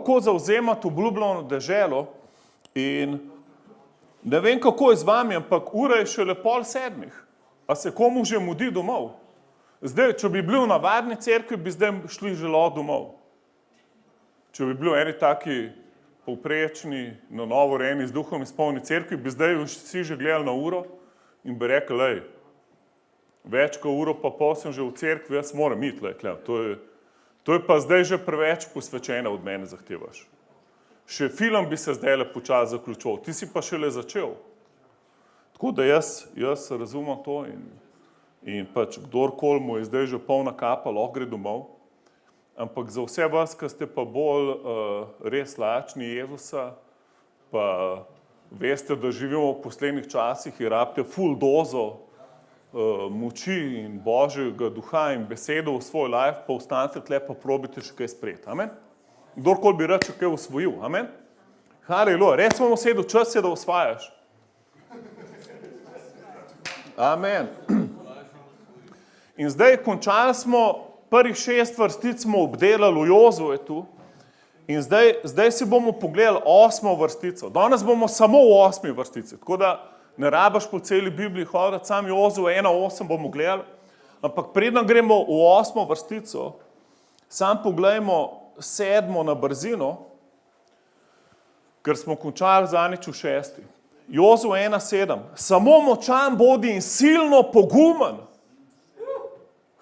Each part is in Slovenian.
kako zavzemati obljubljeno deželo in ne vem, kako je z vami, ampak ura je šele 6:30. A se komu že mudi domov? Zdaj, če bi bili v navadni cerkvi, bi zdaj šli želo domov. Če bi bili eni taki povprečni, na novo rejeni, z duhom izpolni cerkvi, bi zdaj vsi že gledali na uro in bi rekli, lej, več kot uro pa pol sem že v cerkvi, jaz moram iti, lej, to je pa zdaj že preveč posvečeno od mene zahtevaš. Še film bi se zdaj le počasi zaključoval, ti si pa šele začel. Tako da jaz razumem to in pač kdorkoli mu je zdaj že polna kapa, lahko gre domov. Ampak za vse vas, ki ste pa bolj res lačni Jezusa, pa veste, da živimo v poslednjih časih in rabite ful dozo moči in Božjega duha in besedo v svoj life, pa ostanite tle, pa probite še kaj sprejeti. Amen? Kdorkoli bi rad še kaj osvojil. Amen? Haleluja. Res smo sedel, čas je, da osvajaš. Amen. In zdaj končali smo, prvih 6 vrstic smo obdelali v Jozuetu in zdaj si bomo pogledali 8. vrstico. Danes bomo samo v 8. vrstici, tako da ne rabaš po celi Bibliji hoditi, sam Jozue 1:8 bomo gledali, ampak preden gremo v 8. vrstico, sam pogledajmo 7. na brzino, ker smo končali zadnjič v 6. Jozue 1:7. Samo močan bodi in silno pogumen.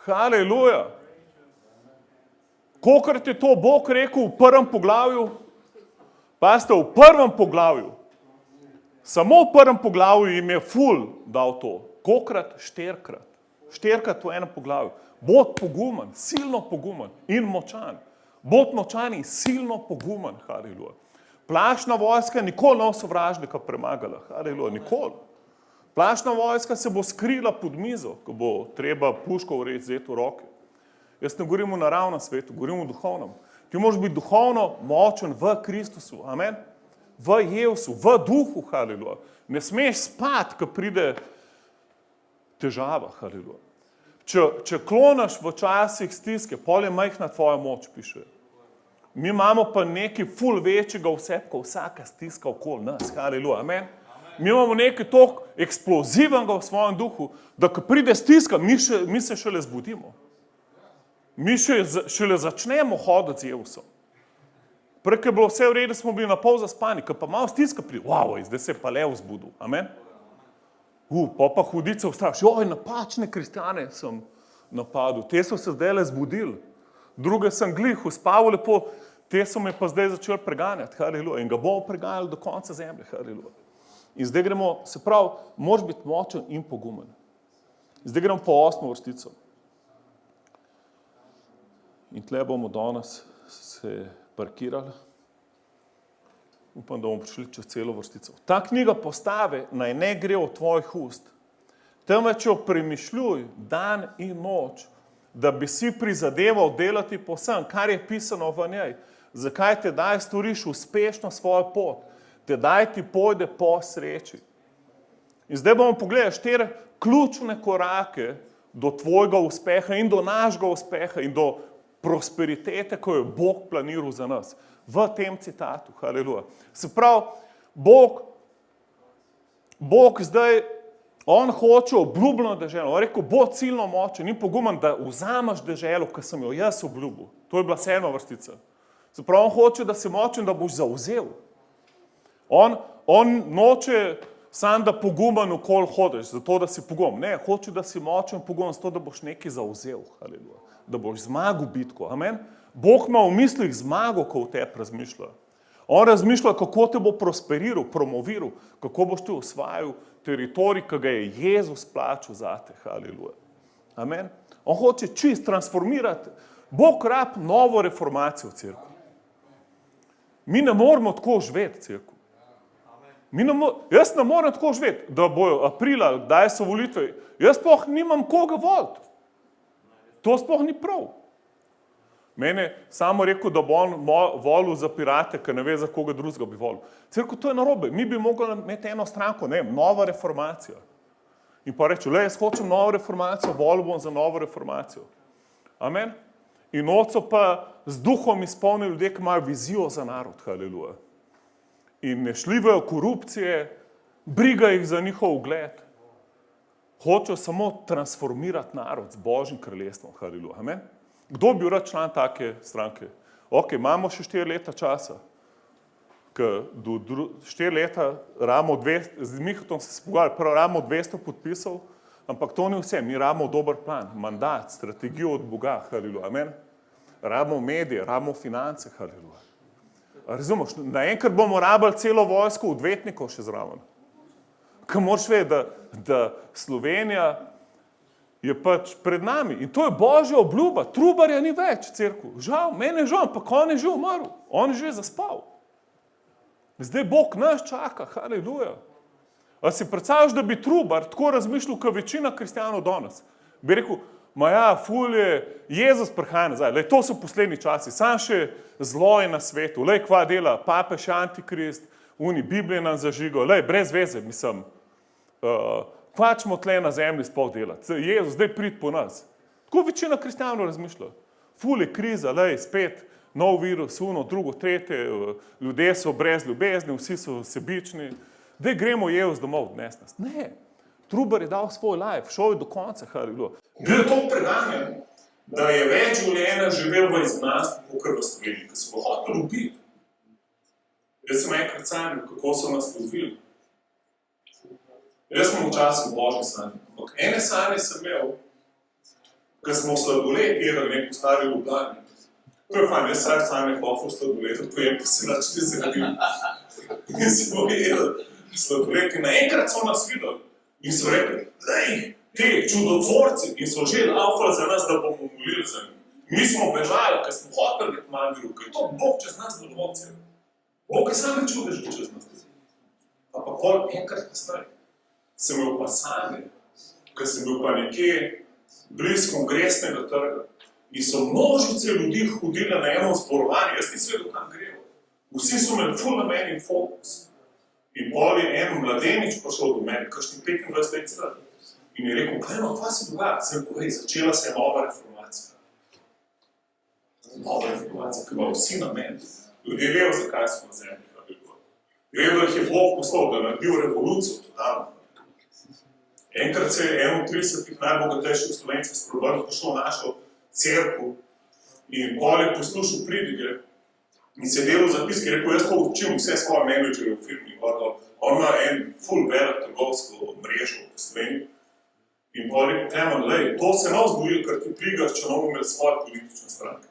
Haleluja. Kolikrat je to Bog rekel v 1. poglavju? Pazite, v 1. poglavju. Samo v 1. poglavju jim je ful dal to. Kolikrat? 4-krat. 4-krat v 1. poglavju. Bod pogumen, silno pogumen in močan. Bod močan in silno pogumen. Haleluja. Plašna vojska nikoli ne bo sovražnika premagala. Haleluja, nikoli. Plašna vojska se bo skrila pod mizo, ko bo treba puško vzeti v roke. Jaz ne govorim o naravnem svetu, govorim o duhovnem. Ti moraš biti duhovno močen v Kristusu, amen? V Jezusu, v duhu, haleluja. Ne smeš spati, ko pride težava, haleluja. Če klonaš v časih stiske, pol je majhna tvoja moč, piše. Mi imamo pa nekaj ful večjega vsebka, vsaka stiska okoli nas, haleluja, amen? Mi imamo nekaj toliko eksplozivnega v svojem duhu, da ko pride stiska, mi se šele zbudimo. Mi šele začnemo hoditi z Jezusom. Prej, ko je bilo vse v redu, smo bili na pol zaspani, ko pa malo stiska pride, wow, zdaj se je pa le vzbudil, amen? Pa hudice ustraš, joj, napačne kristjane sem napadil, te so se zdaj le zbudili, druge sem glih, uspavil lepo, te so me pa zdaj začeli preganjati, haleluja, in ga bomo preganjali do konca zemlje, haleluja. In zdaj gremo, se pravi, moraš biti močen in pogumen. Zdaj gremo po 8. vrstico. In tle bomo danes se parkirali. Upam, da bomo prišli čez celo vrstico. Ta knjiga postave naj ne gre od tvojih ust, temveč jo premišljuj dan in noč, da bi si prizadeval delati povsem, kar je pisano v njej. Zakaj te daj storiš uspešno svojo pot, te daj ti pojde po sreči. In zdaj bomo pogledali 4 ključne korake do tvojega uspeha in do našega uspeha in do prosperitete, ko je Bog planiral za nas. V tem citatu, haleluja. Se pravi, Bog zdaj, on hoče obljubljeno deželo. On rekel, bo ciljno močen in pogumen, da vzameš deželo, ki sem jo jaz obljubil. To je bila 7. vrstica. Se pravi, on hoče, da si močen, da boš zavzel. On noče sam, da pogumen okoli hodiš, zato da si pogumen. Ne, hoče, da si močen pogumen, zato da boš nekaj zavzel. Haleluja. Da boš zmagal bitko. Amen? Bog ima v mislih zmago, ko v tebi razmišlja. On razmišlja, kako te bo prosperiral, promoviral, kako boš ti osvajal teritorij, ki ga je Jezus plačal zate. Haleluja. Amen? On hoče čist transformirati. Bog rab novo reformacijo v cerkvi. Mi ne moramo tako živeti v cerkvi. Jaz ne morem tako živeti, da bojo aprila, kdaj so volitve. Jaz sploh nimam koga voliti. To sploh ni prav. Mene samo rekel, da bo on volil za pirate, ker ne ve, za koga drugega bi volil. Cerkev, to je narobe. Mi bi mogli imeti eno stranko, ne, nova reformacija. In pa reči, jaz hočem novo reformacijo, volil bom za novo reformacijo. Amen? In noč so pa z duhom izpolnili ljudje, ki imajo vizijo za narod, haleluja. In ne šljivajo korupcije, briga jih za njihov ugled. Hočejo samo transformirati narod z Božjim kraljestvom, haleluja. Amen. Kdo bi rad član take stranke? Ok, imamo še 4 leta časa. Do 4 leta rabimo 200, z Mihotom se pogovarjali, prvo rabimo 200 podpisov, ampak to ni vse, mi rabimo dober plan, mandat, strategijo od Boga, haleluja, amen. Rabimo medije, rabimo finance, haleluja. Razumeš, naenkrat bomo rabili celo vojsko odvetnikov še zraven. Kaj moraš vedeti, da Slovenija je pač pred nami in to je Božja obljuba, Trubarja ni več, cerkev. Žal, meni je žal, ampak on je že umrl, on je že zaspal. Zdaj Bog nas čaka, haleluja. A si predstavljaš, da bi Trubar tako razmišljal, kot večina kristjanov danes? Bi rekel, ma ja, ful je, Jezus prihaja nazaj, lej, to so poslednji časi, sam še zlo je na svetu, lej, kva dela, papež antikrist, uni Biblije nam zažigo, lej, brez veze, mislim, kva ćemo tle na zemlji sploh delati, Jezus, zdaj prid po nas. Tako večina kristjanov razmišlja. Ful je kriza, lej, spet, nov virus, uno, drugo, tretje, ljudje so brez ljubezni, vsi so sebični, daj gremo Jezus domov odnesti nas. Ne, Trubar je dal svoj life, šel je do konca, haleluja. Bil je to predanje, da je več življenja živel v izgnanstvu, kot v Sloveniji, ki so ga hoteli ubiti. Jaz sem enkrat sanjal, kako so nas pozvili. Jaz sem včasih Božji sanjal, ampak ene sanje sem imel, ko smo sladoled jedali neko stari Ljubljani. To je fajn, jaz sad sanje hofil sladoled, pojem pa se nač ne zradim. In smo jedali sladoled in naenkrat so nas videli. In so rekli, lej, te čudotvorci, in so že laufali za nas, da bomo molili za njim. Mi smo bežali, ker smo hoteli nek manj ker je to Bog čez nas deloval. Bog je same čudež čez nas. Ampak pol enkrat kasneje sem imel pa sanje, ker sem bil pa nekje bliz Kongresnega trga in so množice ljudi hodile na eno zborovanje, jaz nisem vedel, kam grejo. Vsi so imeli ful namen in fokus. In pol je en mladenič prišel do mene, kakšni 25 let star. In je rekel, kaj se dogaja? Sem rekel, začela se je nova reformacija. Nova reformacija, ki ima vsi namen. Ljudje vejo, zakaj smo na zemlji. Vejo, da jih je Bog poslal, da je naredil revolucijo totalno. Enkrat se je eno 30 najbogatejših Slovencev sprevrnil, prišel v našo cerkev in pol je poslušal pridige in se delal zapiske, rekel, jaz to učim vse svoje menedžerje v firmi. On ima en ful velik trgovsko mrežo v Sloveniji in pol rekel, Klemen, lej, to se ne zgodilo, ker ti prigaš, če novo imeli svoje politične stranke.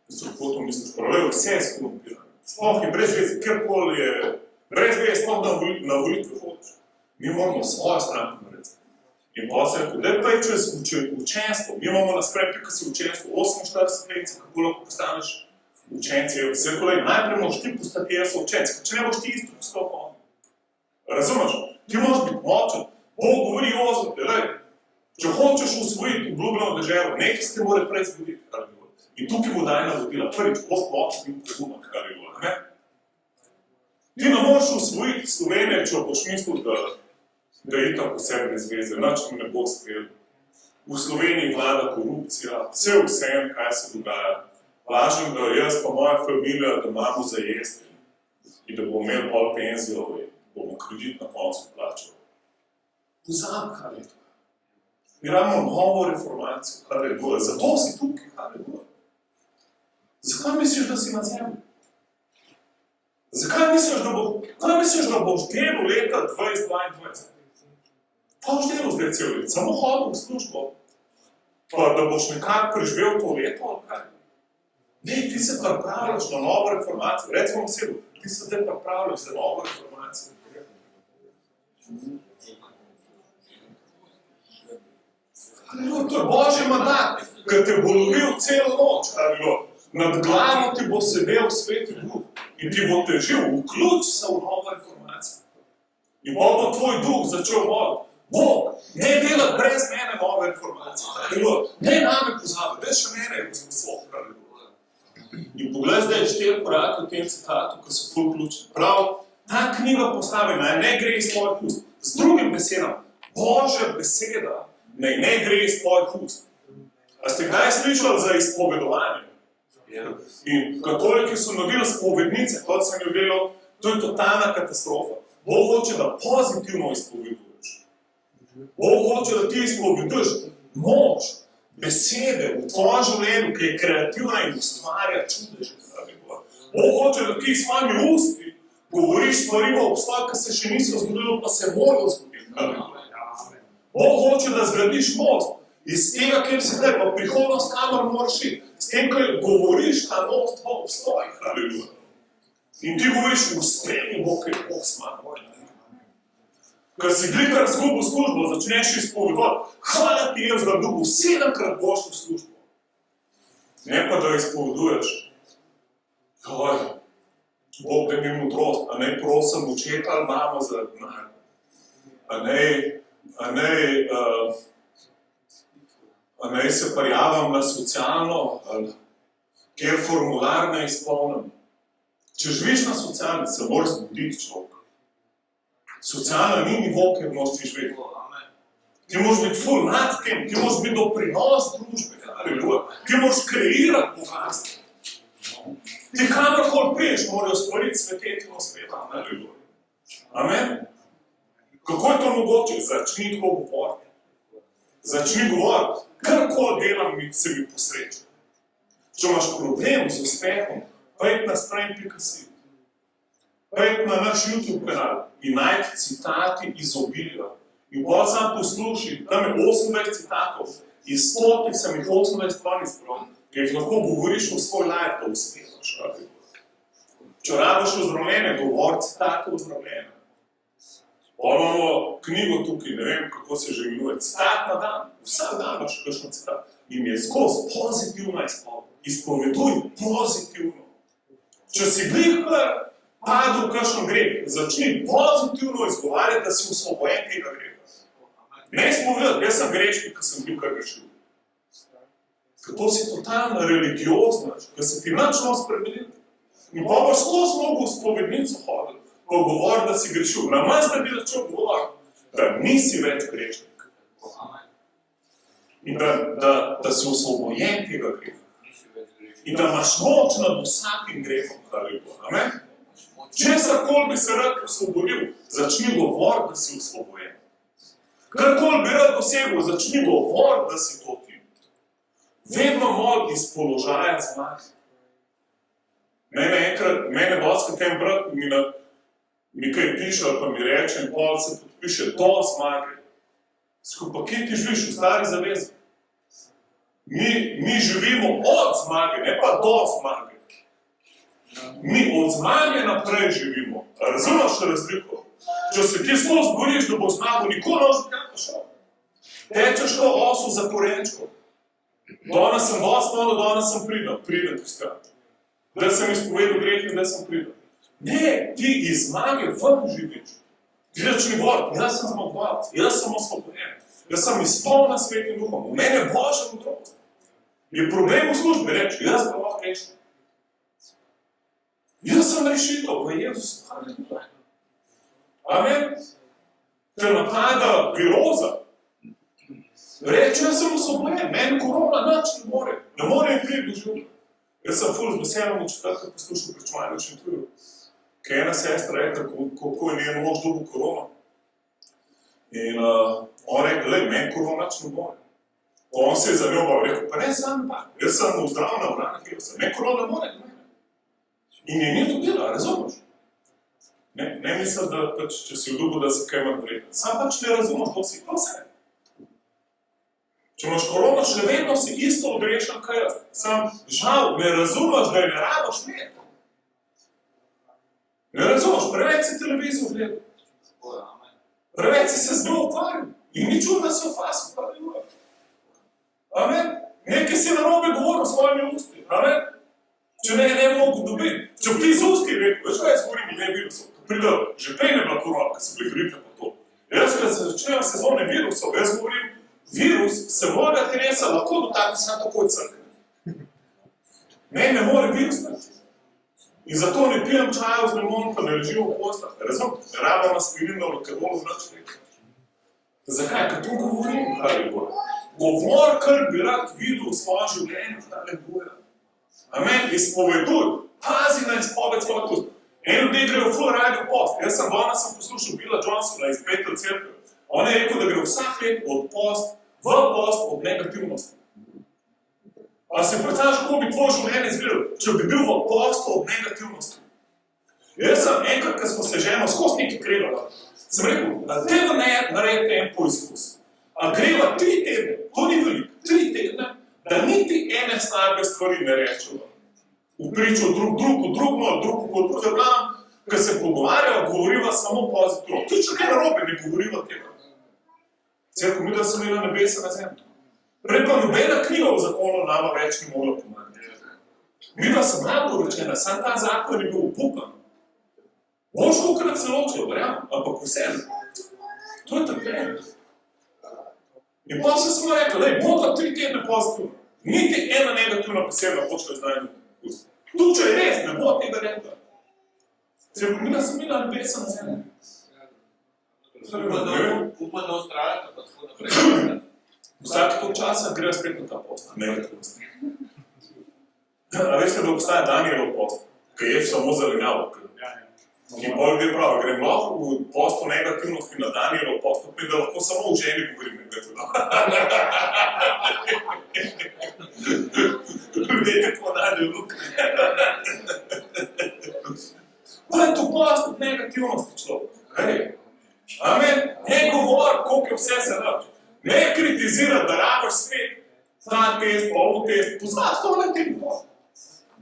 Mislim, kako to misliš? Lej, vse je skorumpirano. Sploh je brez veze, kjerkoli je, brez veze, sploh na volitve hodiš. Mi moramo svojo stranko narediti. In pa se rekel, da pa je čez učenstvo. Mi imamo na sprempi, ko si učenstvo 48 let, kako lahko postaneš učenci. Se rekel, najprej moraš ti postati, jaz so učenci. Če ne boš ti isto postal pa on. Razumeš? Ti moraš biti močen. Bog govori Jozu, če hočeš usvojiti obljubljeno deželo, nekaj se ti mora prej zgoditi. In tukaj bo daj navodila. Prvič, Bog močen in preguman, kar je bilo. Ti ne moreš usvojiti Slovenije, če boš mislil, da je itak vse brez veze, nič mi ne bo sprejel. V Sloveniji vlada korupcija, vsem, kaj se dogaja. Važno, da jaz pa moja familija, da imamo za jesti in da bomo imeli pol penzijo, bomo kredit na koncu plačali. Pozam, kar je to. Mi rabimo novo reformacijo, kar je bilo. Zato si tukaj, kar je bilo. Zakaj misliš, da si na zemlji? Zakaj misliš, da boš delal leta 2022? Pa boš delal zdaj cel let, samo hodil v službo, pa da boš nekako preživel to leto ali kaj? Ne, ti se pripravljaš na novo reformacijo. Recimo sebi, ti se zdaj pripravljaš za novo reformacijo. To je Božji mandat, ki te bo lovil celo noč. Nad glavo ti bo sedel Sveti Duh in ti bo težil, vključ se v novo reformacijo. In bo tvoj duh začel voliti. Bog, ne delati brez mene nove reformacije. Ne name pozabi, ne še mene je sposob. In pogled zdaj 4 korake v tem citatu, ki so ful ključni. Prav, ta knjiga postavljena ne gre iz tvojih ust. Z drugim besedam, Božja beseda ne gre iz tvojih ust. A A ste kdaj slišali za izpovedovanje? In katoliki so naredili spovednice, kot sem jo delal, to je totalna katastrofa. Bog hoče, da pozitivno izpoveduješ. Bog hoče, da ti izpoveduješ moč, besede v tvojem življenju, ki je kreativna in ustvarja čudeže. Bog hoče, da ti s svojimi usti govoriš stvari v obstoj, ki se še niso zgodili, pa se morajo zgoditi. Bog hoče, da zgradiš most iz tega, kjer si zdaj, pa prihodnost, kamor moraš iti. S tem, ker govoriš ta most v obstoj. In ti govoriš, ustremi Bog, ker je Bog s mano. Ker si glikar zgubil službo, začneš izpovedovati, hvala ti je za dobil 7-krat boljšo službo. Ne pa, da izpoveduješ. Bog, da mi modrost, a ne prosim očeta ali mamo za denar. A ne se prijavim na socialno, kjer formular ne izpolnim. Če živiš na socialni, se moraš zbuditi človek. Socialna ni nivo, kjer moraš živeti. Ti moraš biti ful nad tem, ti moraš biti doprinos družbe, ti moraš kreirati bogatstvo. Ti kamorkoli priješ, morajo stvari cveteti v svetu. Amen? Kako je to mogoče? Začni tako govoriti. Začni govoriti. Karkoli delam, se mi posreča. Če imaš problem z uspehom, pojdi na sprem.si. Pojdi na naš YouTube kanal in najti citati iz obilja. In bolj sam posluši, tam je 28 citatov, iz 100 sem jih 28 stvari izbral, ker jih lahko govoriš v svoj live, da uspevaš. Če rabiš ozdravljenje, govor citate ozdravljenja. Imamo knjigo tukaj, ne vem, kako se že imenuje, citat na dan, vsak dan imaš kakšno citat. In je skozi pozitivna izpoved. Izpoveduj pozitivno. Če si glihkar padel v kakšen greh, začni pozitivno izgovarjati, da si osvobojen tega greha. Ne izpovedati, jaz sem grešnik, ker sem bil kar grešil. Ker to si totalna religiozna, ker se ti nič ne spremenil. In pa boš skozi mnogo v spovednico hodil. Ko govori, da si grešil, namaz, da bi začel govoriti, da nisi več grešnik. In da si osvobojen tega greha. In da imaš moč nad vsakim grehom. Amen? Česarkoli bi se rad osvobodil, začni govoriti, da si osvobojen. Karkoli bi rad dosegel, začni govoriti, da si to ti. Vedno mol iz položaja zmagi. Mene doskrat tem brat mi kaj piše ali pa mi reče in pol se podpiše do zmage. Pa kje ti živiš v stari zavezi? Mi živimo od zmage, ne pa do zmage. Mi od zmage naprej živimo. Razumeš razliko? Če se ti skozi boriš, da bo zmagal, nikoli ne boš šel. Tečeš to osu za korenčko. Danes sem osnovno, danes sem pridem tiskati. Da sem izpovedal greh in da sem pridem. Ne, ti iz zmage ven živiš. Ti začni govoriti, jaz sem zmagovalec, jaz sem osvobojen, jaz sem izpolnjen Svetim Duhom, v mene je Božja modrost. Je problem v službi reči, jaz pa lahko rešim. Jaz sem rešitev v Jezusu. Amen. Te napada viroza. Reči, jaz sem osvobojen, meni korona nič ne more priti do življenja. Jaz sem ful z veseljem v četrtek poslušal pričevanje v Šentjurju. Ker ena sestra rekla, kako je njen mož dobil korono. In on rekel, meni korona nič ne more. On se je zaljubil, rekel, pa ne sam pa, jaz sem zdrav na vranih, meni korona ne more do mene. In je ni dobila, razumeš? Ne mislim, da pač, če si vljubil, da se kaj manj vreden. Sam pač ne razumeš, to si pa vse. Če imaš korono, še vedno si isto odrešen kaj jaz. Sam žal ne razumeš, da je ne rabiš imeti. Ne razumeš, preveč si televizijo gledal. Preveč si se z njo ukvarjal. In ni čudo, da si v fasu ukvarjal. Amen? Nekaj si narobe govoril s svojimi usti. Amen? Če ne mogo dobiti. Če bi ti z usti rekel, veš kaj jaz govorim, ne virusov. Pridel, že prej ne bila korona, ker so bili gripe pa to. Jaz, kad se začnejo sezone virusov, jaz govorim, virus se mojega telesa lahko dotakne samo takoj crkne. Ne more virus narediti. In zato ne pijem čajev z limon, pa ne ležim v postah. Razum? Ne rabim aspirin, da v alkoholu znač nekaj. Zakaj? Ker to govorim, kaj je bilo. Govor, kar bi rad videl v svojem življenju, haleluja. Amen, izpoveduj, pazi na izpoved svojega usta. En ljudje grejo ful radi v post. Jaz sem danes poslušal Billa Johnsona iz Betel cerkve. On je rekel, da gre vsak let od post v post od negativnosti. A si predstavljaš, kako bi tvoj življenje izgledal, če bi bil v postu od negativnosti? Jaz sem enkrat, ko smo se ženo skozi nekaj kregali, sem rekel, da tega ne naredite en poizkus. A greva 3 tedne, to ni veliko, 3 tedne, da niti ene slabe stvari ne rečemo. V pričo drug kot glavno, ko se pogovarjajo, govoriva samo pozitivno. Tudi če kaj narobe, ne govoriva tega. Cerko mi, da sem imela nebesa na zemlji. Prej pa nobena knjiga v zakonu nama več ni mogla pomagati. Mi pa sem bila poročena, sam ta zakon je bil obupan. Boš kolikrat se ločil, verjamem, ampak vsem. To je trpljenje. In pa sem rekla, da bo to 3 tedne pozitivno. Niti ena negativna beseda hoče znanje. Tu, če je res, ne bo tega rekla. Cerko mi, da sem imela nebesa na zemlji. Upam, da ustrajate, pa tako naprej. Vsak tog časa gre spet na ta post, negativnost. A veste, da obstaja Danielov post, ki je samo zelenjavo. In bolj gre prav, grem lahko v postu negativnosti na Danielov post, da lahko samo v ženi govorim negativno. Ljudje tako najdejo luk. To je to post od negativnosti, človek. Amen, ne govor, koliko je vse se rač. Ne kritizirati, da rabaš svet, ta test, pol test, poznati to negativno.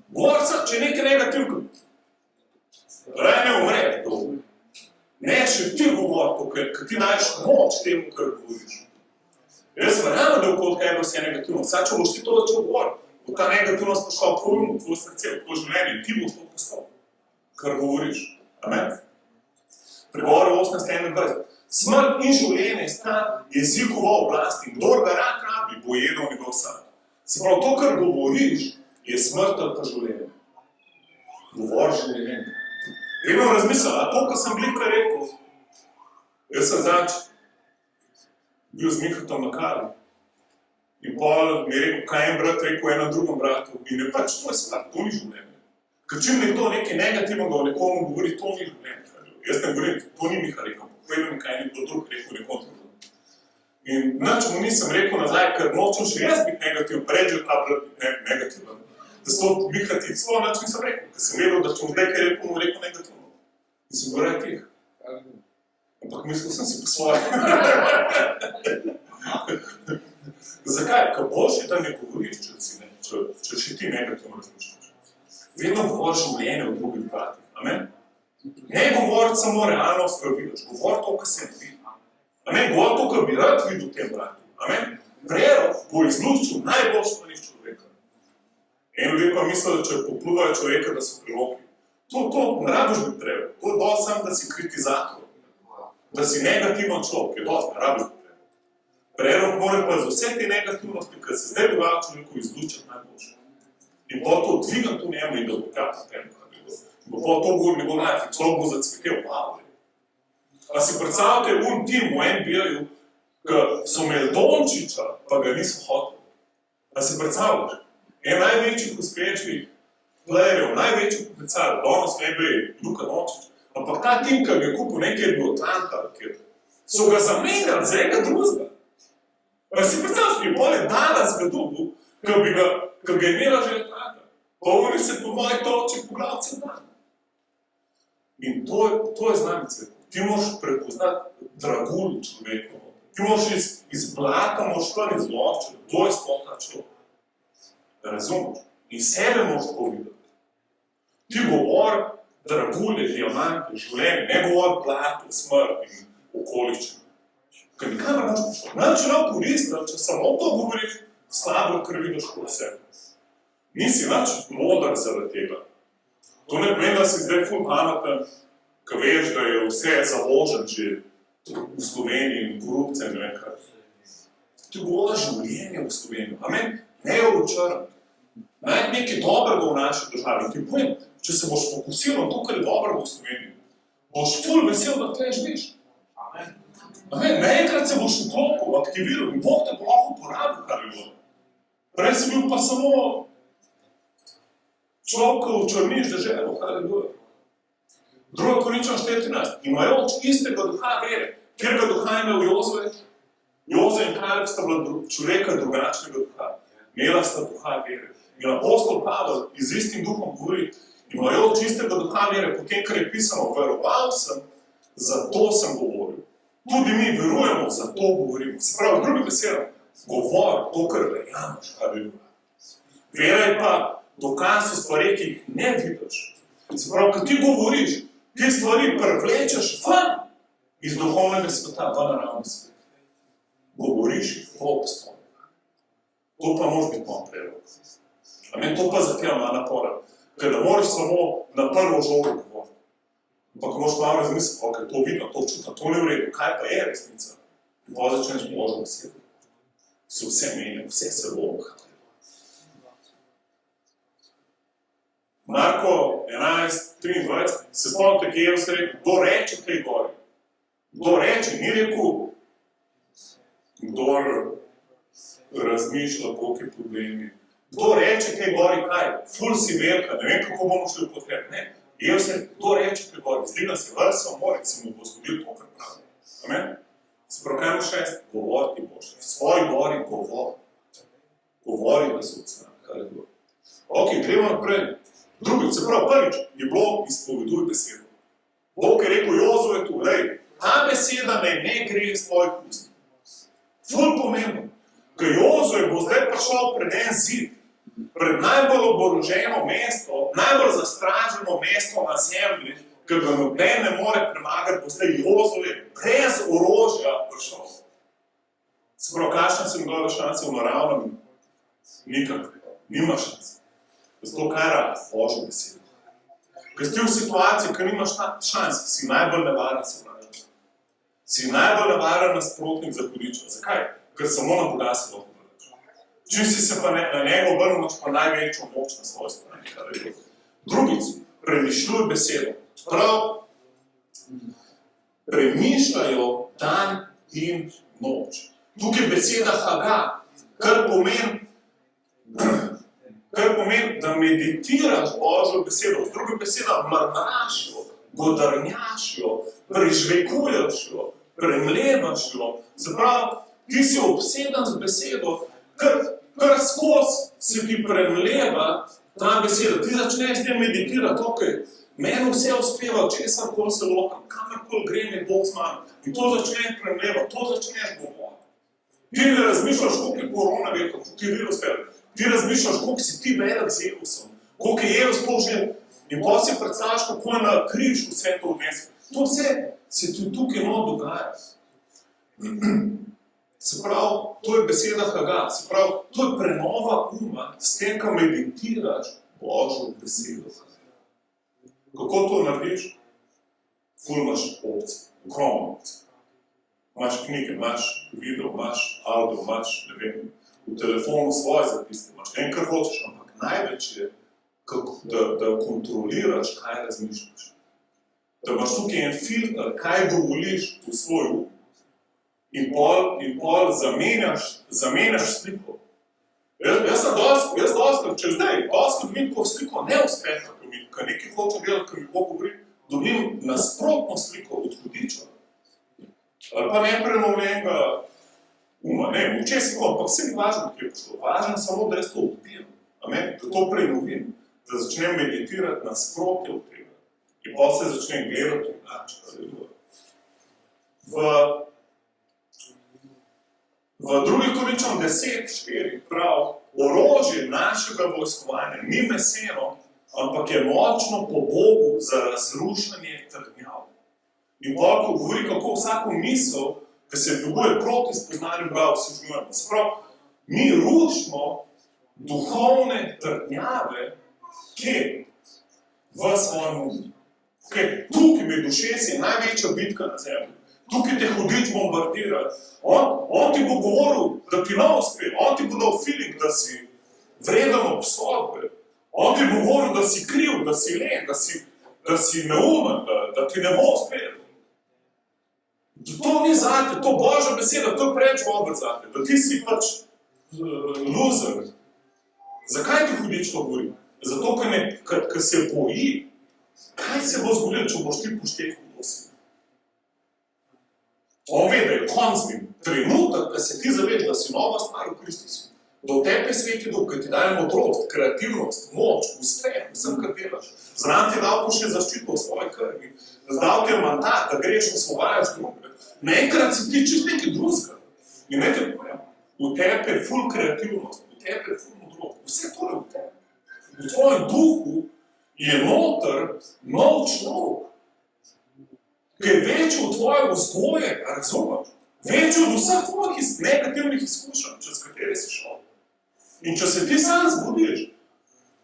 Govor se, če nekaj negativno. Raj ne umre to. Ne še ti govor, ker ti daješ moč temu, kar govoriš. Jaz verjamem, da okoli kaj bo vse negativno. Sad, če boš ti to začel govoriti, bo ta negativnost prišla v tvoj um, v tvoj srce, v tvoj življenje in ti boš to postal, kar govoriš. Amen. Pregovor 18:21. Smrt in življenje sta jezikova oblast in kdor ga rad rabi, bo jedel njegov sad. Se pravi, to, kar govoriš, je smrt ali pa življenje. Govor življenje. Vedno razmislil, a to, kar sem blikar rekel, jaz sem zadnjič bil z Mihatom na kavi in pol mi je rekel, kaj en brat rekel enemu drugemu bratu in je pač, to je smrt, to ni življenje. Ker čim nekdo nekaj negativnega o nekomu govori, to ni življenje. Jaz ne govorim, to ni Miha rekel, povedal mi, kaj ni bilo drug rekel nekom drugom. In nič mu nisem rekel nazaj, ker nočem še jaz biti negativen, pređe ta brat biti negativen. Da so Miha ti celo nič nisem rekel, ker sem vedel, da če mu zdaj kaj rekel, mu rekel negativno. In sem govoril tih. Ampak mislil sem si po svoje. Zakaj? Ker boljše, da ne govoriš, če še ti negativno razmišljaš. Vedno govoriš življenje v drugih bratih. Amen? Ne govoriti samo realnost, kar vidiš, govoriti to, kar se ne vidi. Amen, govoriti to, kar bi rad videl v tem bratu. Amen, prerok bo izluščil najboljš stvari človeka. En ljudje pa misli, da če popluvajo človeka, da so preroki. To ne rabiš biti prerok, to je dosti sam, da si kritizator. Da si negativen človek, je dosti, ne rabiš biti prerok. Prerok mora pa za vse te negativnosti, kar se zdaj dogaja človeku, izluščiti najboljše. In pa to dvigati v njemu in da bo krat na tem. Bo pa to govor njegov life, človek bo zacvetel, wow. A si predstavljate tim v NBA-ju, ki so imeli Dončića, pa ga niso hoteli. A si predstavljaš? En največjih uspešnih playerjev, največjih potencialov, danes v NBA, Luka Dončić. Ampak ta tim, ki ga je kupil nekaj do Atlanta, kjer so ga zamenjali za enega drugega. A si predstavljaš, ki je bolje danes ga dobil, ker ga je imela že Atlanta. Pa oni se po moji toči poglavci dan. In to je znamice. Ti moraš prepoznati dragulj človeku. Ti moraš iz blata, moraš to izločiti, kdo je sploh ta človek. Razumeš? In sebe moraš povedati. Ti govor dragulje, diamante, življenje, ne govor blatu, smrt in okoliščine. Ker nikaj ne moraš pošlo. Če nam koristi, če samo to govoriš, slabo, ker vidiš kot sebe. Nisi nič modar zaradi tega. To ne pomeni, da si zdaj ful pameten, ko veš, da je vse založen že v Sloveniji in korupcija, ne vem kaj. Ti govoriš življenje v Sloveniji. Amen? Ne jo očarati. Najti nekaj dobrega v naši državi. Ti povem, če se boš fokusiral na to, kar je dobrega v Sloveniji, boš ful vesel, da tle živiš. Amen. Naenkrat se boš vklopil, aktiviral in Bog te bo lahko uporabil, haleluja. Prej si bil pa samo človekov črniš deželo, haleluja. 2. Korinčan 14. Imajoč istega duha vere, kjerga duha imel Jozue, Joze in Kaleb sta bila človeka drugačnega duha. Imela sta duha vere. In apostol Pavel iz istim duhom govori, imajoč istega duha vere, potem, kar je pisano, veroval sem, zato sem govoril. Tudi mi verujemo, zato govorimo. Se pravi, drugi beseda, govor, to, kar verjameš, haleluja. Vera je pa dokaz o stvari, ki jih ne vidiš. Se pravi, ko ti govoriš, ti stvari prevlečeš ven iz duhovnega sveta, v naravni svet. Govoriš, to obstoji. To pa može biti malo prerok. Amen, to pa zahteva malo napora. Ker ne moreš samo na prvo žogo govoriti. Ampak moraš malo razmisliti, ok, to vidim, to čutim, to ne v redu, kaj pa je resnica? In pa začneš Božjo besedo. Se vse menja, vse se loka. Marko 11:23, se spomnite, ki je Jezus rekel, kdo reče tej gori? Kdo reče, ni rekel, kdor razmišlja, koliko je problemi. Kdo reče tej gori kaj? Ful si velika, ne vem, kako bomo šli v potreb. Ne. Jezus rekel, kdo reče tej gori? Zdiga se vrsa v more, se mu bo zgodil to, kar pravi. Amen? Se pravi, kaj imaš šest? Govor ti boš. V svoji gori govor. Govori, da se odsvane. Ok, gremo naprej. Drugič, se pravi, prvič je bilo izpoveduj besedo. Bog je rekel Jozue tu, lej, ta beseda ne gre iz tvojih ust. Ful pomembno. Ker Jozue bo zdaj prišel pred en zid, pred najbolj oboroženo mesto, najbolj zastraženo mesto na zemlji, ker ga noben ne more premagati, bo zdaj Jozue brez orožja prišel. Se pravi, kakšne so njegove šanse v naravnem? Nikakve. Nima šanse. Zato kaj rad? Božjo besedo. Ker si v situaciji, ker nimaš šans, si najbolj nevaren sovražnik. Si najbolj nevaren nasprotnik za hudiča. Zakaj? Ker samo na Boga se lahko obrneš. Če si se pa na njega obrnil, imaš pa največjo moč na svoji strani. Drugič, premišljuj besedo. Prav, premišljajo dan in noč. Tukaj je beseda Haga, kar pomeni, da meditiraš Božjo besedo. Z drugim beseda mrmraš jo, godrnjaš jo, prežvekuješ jo, premlevaš jo. Se pravi, ti si obseden z besedo, kar skozi se ti premleva ta beseda. Ti začneš te meditirati, ok, meni vse uspeva, česarkoli se lokam, kamarkoli grem je Bog z mano. In to začneš premlevati, to začneš govoriti. Ti ne razmišljaš, koliko je korona velika, koliko je virus velika. Ti razmišljaš, koliko si ti velik z Jezusom, koliko je Jezus to že. In pa si predstavljaš, kako je na križ vse to odnesel. To vse se ti tukaj dogaja. Se pravi, to je beseda Haga, se pravi, to je prenova uma, s tem, ko meditiraš Božjo besedo. Kako to narediš? Ful imaš opcije, ogromno opcije. Imaš knjige, imaš video, imaš audio, imaš, ne vem, v telefonu svoje zapise, imaš en, kar hočeš, ampak največ je, da kontroliraš, kaj razmišljaš. Da imaš tukaj en filter, kaj dovoliš v svoj um. In pol zamenjaš sliko. Jaz dosti, če zdaj, dosti vidim, ko sliko ne uspeha, ko nekaj hoče delati, ko mi Bog govori, dobim nasprotno sliko od hudiča. Ali pa neprenovljenega uma, ne, včasih ampak vse ni važno, ki je prišlo. Važno samo, da jaz to odbijem, da to prenovim, da začnem meditirati nasprotje od tega. In pa se začnem gledati drugače. V 2. Korinčan 10:4 prav, orožje našega vojskovanja ni meseno, ampak je močno po Bogu za razrušanje trdnjav. In pa ko govori, kako vsako misel, ki se dviguje proti spoznanju Boga, vsežujemo. Se pravi, mi rušimo duhovne trdnjave, kje? V svojem umu. Tukaj med dušesi je največja bitka na zemlji. Tukaj te hudič bombardira. On ti bo govoril, da ti ne uspe. On ti bo dal feeling, da si vreden obsodbe. On ti bo govoril, da si kriv, da si len, da si neumen, da ti ne bo uspeti. To ni zate, to Božja beseda, to je preveč dober zate, da ti si pač loser. Zakaj ti hudič to govori? Zato, ker se boji, kaj se bo zgodilo, če boš ti poštekal do si. On ve, da je konc z njim. Trenutek, ko se ti zaveš, da si nova stvar v Kristusu, da v tebi sveti duh, ki ti daje modrost, kreativnost, moč, uspeh, vsem, kar delaš. Zraven ti dal pa še zaščito v svoji krvi. Zdal ti je mandat, da greš osvobajaš druge. Naenkrat si ti čist nekaj drugega. In nekaj povem, v tebi je ful kreativnost, v tebi je ful modrost, vse to je v tebi. V tvojem duhu je noter nov človek, ki je večji od tvoje vzgoje, razumeš? Večji od vseh tvojih negativnih izkušenj, čez katere si šel. In če se ti sam zbudiš,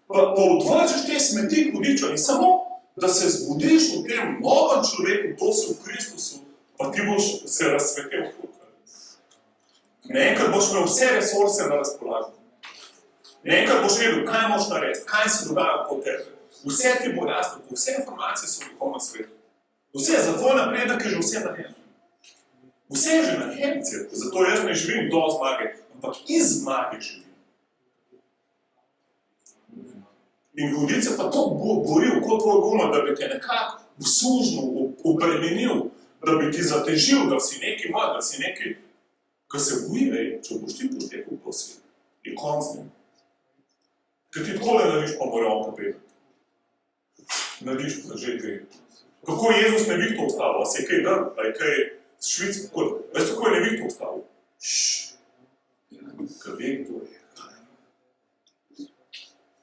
pa odvržeš te smeti hudiča in samo, da se zbudiš v tem novem človeku, to si v Kristusu, pa ti boš se razsvetel tukaj. Naenkrat boš imel vse resurse na razpolago. Naenkrat boš vedel, kaj moš narediti, kaj se dogaja po tebi. Vse ti bo jasno, vse informacije so v na svetu. Vse, za tvoj napredek je že vse na njem. Vse je že na njem, zato jaz ne živim do zmage, ampak iz zmage živim. In hudice pa to boril kot tvoj guma, da bi te nekako uslužno obremenil, da bi ti zatežil, da si nekaj ima, da si nekaj, ko se boji, če boš ti poštekal po svet, je konc z njim. Ker ti takole narediš, pa mora on kapeti. Narediš, pa že gre. Kako je Jezus ne bi to ustavil? A se je kaj drl? A je kaj švic? Veš, kako je ne bi to ustavil? Ker ve, kdo je.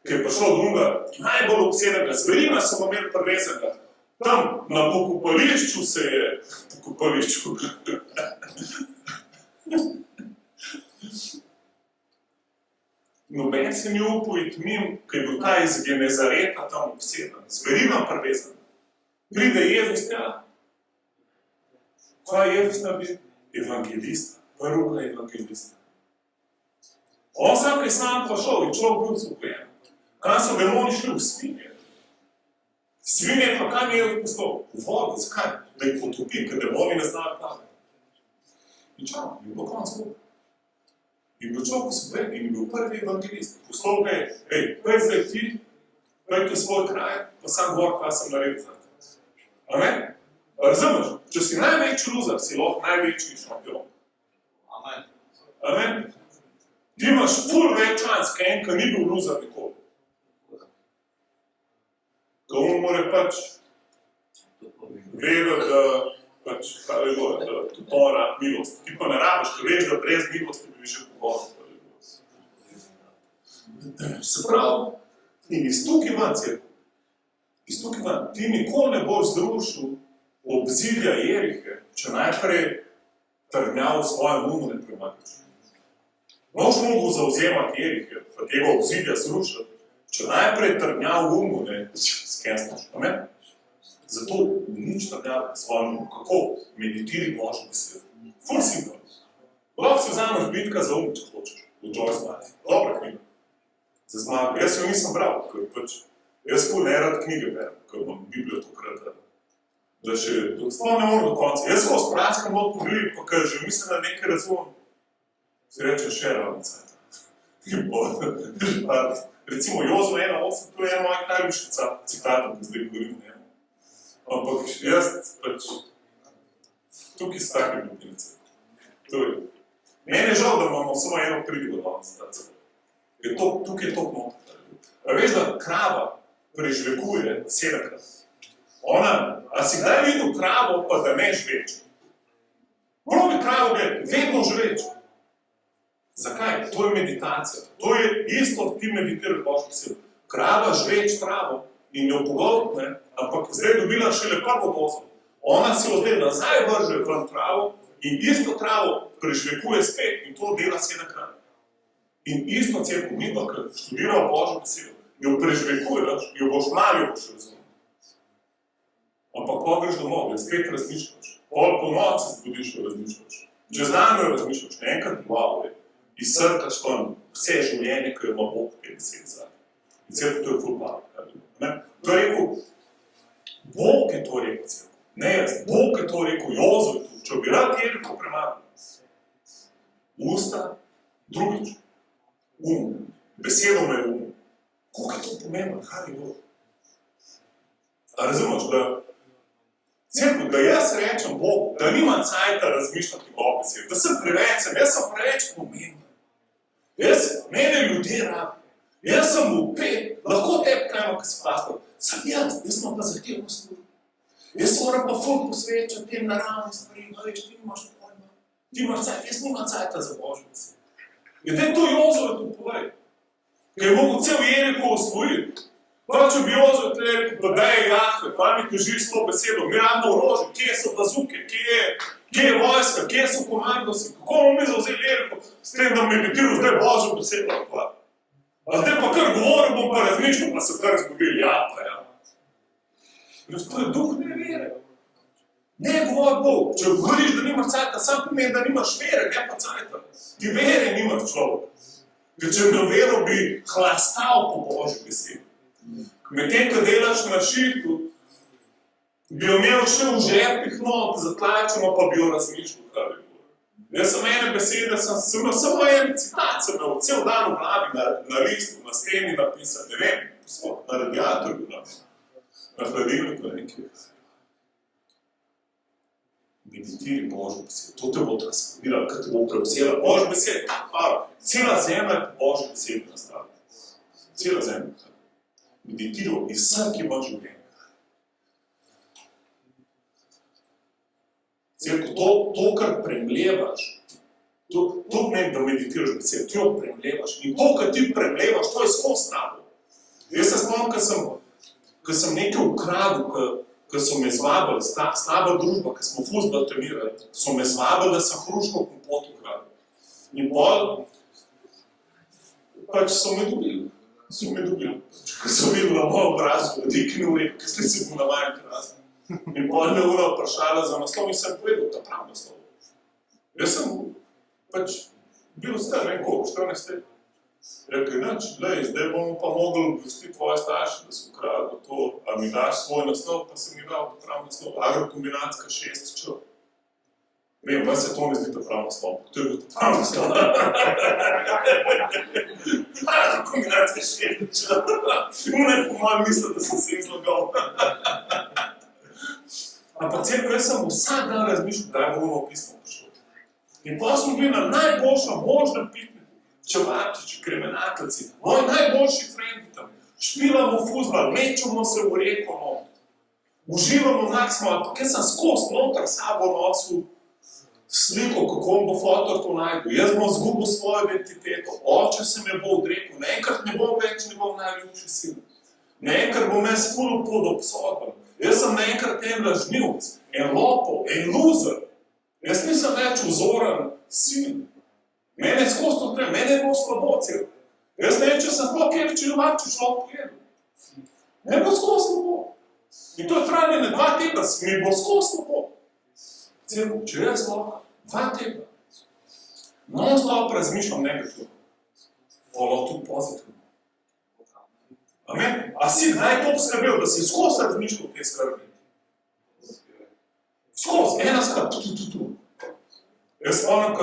Ker je prišlo drugega, najbolj obsednega zverina, smo imeli prvesenega. Tam na pokopališču se je... Pokopališču. Noben se ni upal iti mimo, ker je bil ta iz Genezareta tam obseden. Zverina prvesenega. Pride Jezus tega. Kaj je Jezus nabil? Evangelista. Prvega evangelista. On sam, ki je sam prišel in človek bil zgubljen. Kaj so demoni šli v svinje? Svinje pa kaj mi je poslal? V vodo, zakaj? Da jih potopi, ker demoni ne znajo plavati. In čau, je bil konc skupaj. In bil človek zgubljen in je bil prvi evangelist. Poslal ga je, pej zdaj ti, pejte svoj kraj, pa sam govor, kaj sem naredil za te. Amen? Razumeš? Če si največji loser, si lahko največji šampion. Amen. Amen? Ti imaš ful več čans, kaj en, ki ni bil loser nikoli. Ko on more pač vedeti, da pač, kaj je bilo, da tutora milost. Ti pa ne rabiš, ker veš, da brez milosti bi že pogosto. Se pravi, in iz tukaj van, cerkev, iz tukaj van, ti nikoli ne boš zrušil obzidja Jerihe, če najprej trdnjal v svojem umu ne premagaš. Noš mogel zauzemati Jerihe, pa tega obzidja zrušiti, če najprej trdnjal v umu ne skensnaš. Amen? Zato nič trdnjal v svojem umu. Kako? Meditiri Božjo besedo. Ful simpel. Lahko si vzameš bitka za um, če hočeš, v Joyce Martin. Dobra knjiga. Za zmago. Jaz jo nisem bral, ker pač jaz ful ne rad knjige berem, ker imam Biblijo tokrat, da še, sploh ne moram do konca. Jaz ko s pranskem mod pogledam, pa kaj že mislim, da nekaj razumem, si reče še ravnica. Recimo Jozo 1.8, to je eno mojih najljubših citatov, ki zdaj govorim o njemu. Ampak jaz pač, tukaj so take ljubimce. Mene je žal, da imamo samo eno pridigo danes. Tukaj je to noter. A veš, da krava prežvekuje 7-krat. A si kdaj videl kravo, pa da ne žveč? Probi kravo gledati, vedno žveč. Zakaj? To je meditacija. To je isto, ti meditiraš Božjo besedo. Krava žveč travo in jo pogoltne, ampak zdaj dobila šele prvo dozo. Ona si jo zdaj nazaj vrže ven travo in isto travo prežvekuje spet in to dela 7-krat. In isto cerkev, mi pa, ker študiramo Božjo besedo, jo prežvekuješ, jo boš mali, jo boš razumel. Ampak ko greš domov, spet razmišljaš. Po noči se zbudiš, jo razmišljaš. Čez dan jo razmišljaš, enkrat glavo je. Izsrkaš tam vse življenje, ki jo ima Bog 50 zadnje. In cerkev to je ful malo. To je rekel, Bog je to rekel cerkev. Ne jaz, Bog je to rekel, Jozo je to, če bi rad Jeriko premagal. Usta, drugič, besedo me je Koliko je to pomembno, kaj je bilo? A razumeš, da jaz rečem Bogu, da nimam cajta razmišljati o besedi, da sem preveč, jaz sem preveč pomemben. Mene ljudje rabi. Jaz sem upet, lahko tebi kajmo, kaj se pastor. Sam jaz sem pa zahtevno služil. Jaz moram pa ful posvečati tem naravnim stvarim, veš, ti nimaš pojma. Ti imaš cajt, jaz nimam cajta za Božjo besed. In te to Jozove tu povej. Ker je mogel cel Jeriko osvojiti. Pa če bi Jozo tle rekel, pa daj Jahve, pa mi težiš s to besedo, mi radimo orožje, kje so bazuke, kje je vojska, kje so komandosi, kako bomo mi zauzeli Jeriko, s tem, da meditiral zdaj Božjo besedo. A zdaj pa kar govoril, bom pa razmišljal, pa se kar zgodil, ja. To je duh nevere. Ne govori Bog, če govoriš, da nimaš cajta, sam pomeni, da nimaš vere, ne pa cajta. Ti vere nimaš človek. Ker če bi vero bi hlastal po Božji besedi. Medtem, ko delaš na šihtu, bi jo imel še v žepih not, zatlačeno, pa bi jo razmišljal, kaj bi bilo. Jaz sem ene besede, sem imel samo en citat, sem imel cel dan v glavi na listu, na steni napisal, ne vem, na radiatorju, na hladilniku nekaj. Meditiri Božjo besedo, to te bo transformiralo, kar te bo prevzela. Božja beseda, tako hvala, cela zemlja je Božja beseda nastavila. Cela zemlja. Meditiral in vsak ima življenje. To, kar premlevaš, to pomeni, da meditiraš besed, ti jo premlevaš. In to, kar ti premlevaš, to je skozi slabo. Jaz se spomnim, ko sem nekaj ukradil, ko so me zvabili, slaba družba, ko smo fuzbal trenirali, so me zvabili, da sem hruško kompot ukradil. In bolj, pač so me dobili. Ko so videli na moj obrazu, da ki ne uredu, ker ste si bil na vajem krasno. In bolj me ura vprašala za naslov in sem povedal ta prav naslov. Jaz sem pač bil star, ne koliko, 14 let. Rekel, zdaj bomo pa mogli obvestiti tvoje starše, da so ukradili to, a mi daš svoj naslov, pa sem mi dal ta prav naslov. Agrokombinatska 6 čl. Vem, vas se to ne zdi ta prav naslov, to je bil ta prav naslov. Agrokombinatska 6 čl. Unaj po mojem misli, da sem se izlagal. Ampak celo jaz sem vsak dan razmišljal, da je bomo pismo prišlo. In pa smo bili na najboljšem možnem pikniku. Čevapčiči, kremenateljci, moji najboljši frendi tam. Špilamo fuzbal, mečemo se v reko not. Uživamo naksmo, ampak jaz sem skozi noter sabo nosil sliko, kako on bo fotor to najdel. Jaz bom zgubil svojo identiteto. Oče se me bo odrekel, naenkrat ne bom več njegov najljubši sin. Naenkrat bom jaz ful pod obsodbam. Jaz sem naenkrat en lažnivc, en lopov, en loser. Jaz nisem več vzoren sin. Mene je skozi to odpre, mene je bilo slabo celo. Jaz ne vem, če sem sploh kjer če človek pogledal. Mene je bilo skozi slabo. In to je trajalo ne 2 tedna, mi je bilo skozi slabo. Celo, če jaz lahko, 2 tedna. Non-stop razmišljam negativno. Polo tudi pozitivno. Amen? A si kdaj to poskrbel, da si skozi razmišljal te skrbi? Skozi, ena skrb, tu. Jaz spomnim,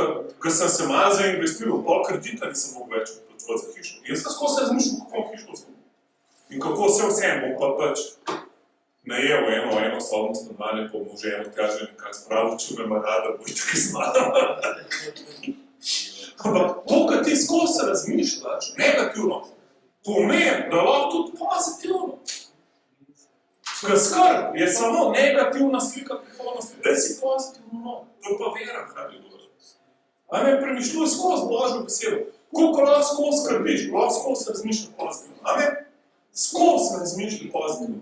ko sem se malo zainvestiral, pol kredita nisem mogel več plačevati za hišo. Jaz sem skozi razmišljal, kako hišo zgubil. In kako vsem bom pa pač najel eno sobno stanovanje, pa bom ženo kaže nekaj spravil, če me ima rada, bo tako izmala. Ampak to, kar ti skozi razmišljaš, negativno, pomeni, da lahko tudi pozitivno. Skrb je samo negativna slika prihodnosti, da si pozitivno, to je pa vera, kaj je dobro. Amen, premišljuj skozi Božjo besedo. Koliko lahko skozi skrbiš, lahko skozi razmišljaj pozitivno. Amen, skozi razmišljaj pozitivno.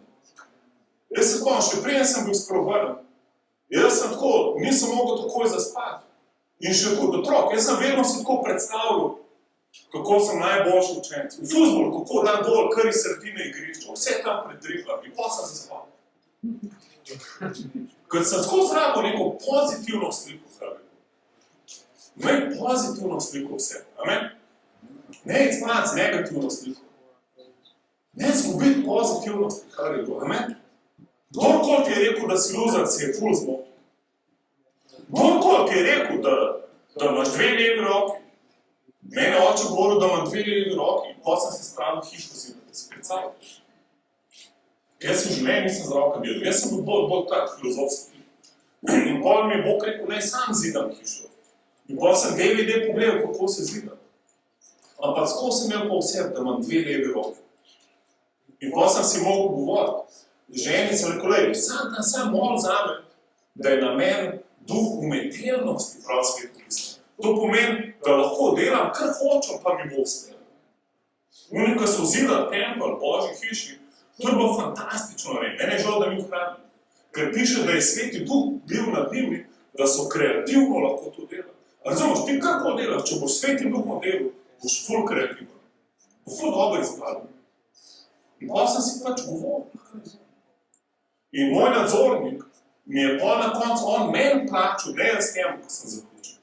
Jaz se spomnim, še preden sem bil spreobrnen. Jaz sem tako, nisem mogel takoj zaspati. In še kot otrok, jaz sem vedno si tako predstavljal, kako sem najboljši učenec. V fuzbolu, kako dan dol, kar iz sredine igrišča, vse tam predrihla in pa sem zaspal. Kad sem skozi rabo neko pozitivno sliko hrabil. Imej pozitivno sliko vse. Amen? Ne izpad negativno sliko. Ne zgubiti pozitivnosti, kar je bilo. Amen? Kdorkoli ti je rekel, da si loser, si je ful zmotil. Kdorkoli ti je rekel, da imaš dve levi roki, mene oče govoril, da imam dve levi roki, in potem sem se spravil hiško zidati, da se predstavljaš. Jaz v življenju nisem z roka delal, jaz sem bil bolj tak filozofski. In potem mi je Bog rekel, naj sam zidam hišo. In potem sem DVD pogledal, kako se zidam. Ampak tako sem imel pa vse, da imam dve levi roki. In potem sem si mogel govoriti. Ženi sem rekel, lej, vsak dan sem molil zame, da je na meni duh umetelnosti prav svetu pisal. To pomeni, da lahko delam, kar hočem, pa mi bo uspelo. Oni, ko so zidali tempelj, Božji hiši, to je bilo fantastično narediti. Mene je žal, da ni ohranil. Ker piše, da je sveti duh bil nad njimi, da so kreativno lahko to delali. Razumeš, ti kako delaš, če boš sveti duh delal, boš ful kreativen. Bo ful dobro izpadel. In pa sem si pač govoril. In moj nadzornik mi je pa na koncu, on meni plačal, ne jaz njemu, ko sem zaključil.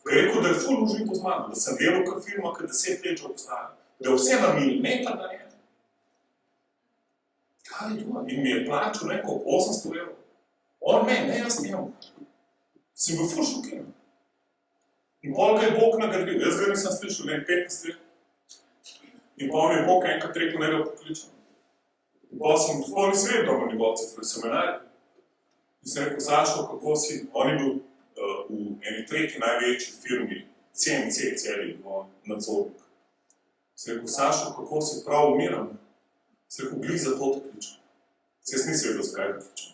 Ker je rekel, da je ful uživo z mano, da sem delal kar firma, kar 10 let že obstaja. Da je vse na milimeter naredil. Kaj je to? In mi je plačal neko 800 evrov. On meni, ne jaz njemu. Sem bil ful šokiran. In pol ga je Bog nagradil. Jaz ga nisem slišal, ne 15 let. In pol mi je Bog enkrat rekel, ne ga pokličem. In pol sem sploh nisem vedel, da ima njegov cifr, sem me najdel. In sem rekel, Sašo, kako si? On je bil v eni tretji največji firmi, CMC celi, nadzornik. Sem rekel, Sašo, kako si? Prav umiram. Sem rekel, glih za to te kličem. Jaz nisem vedel, zakaj te kličem.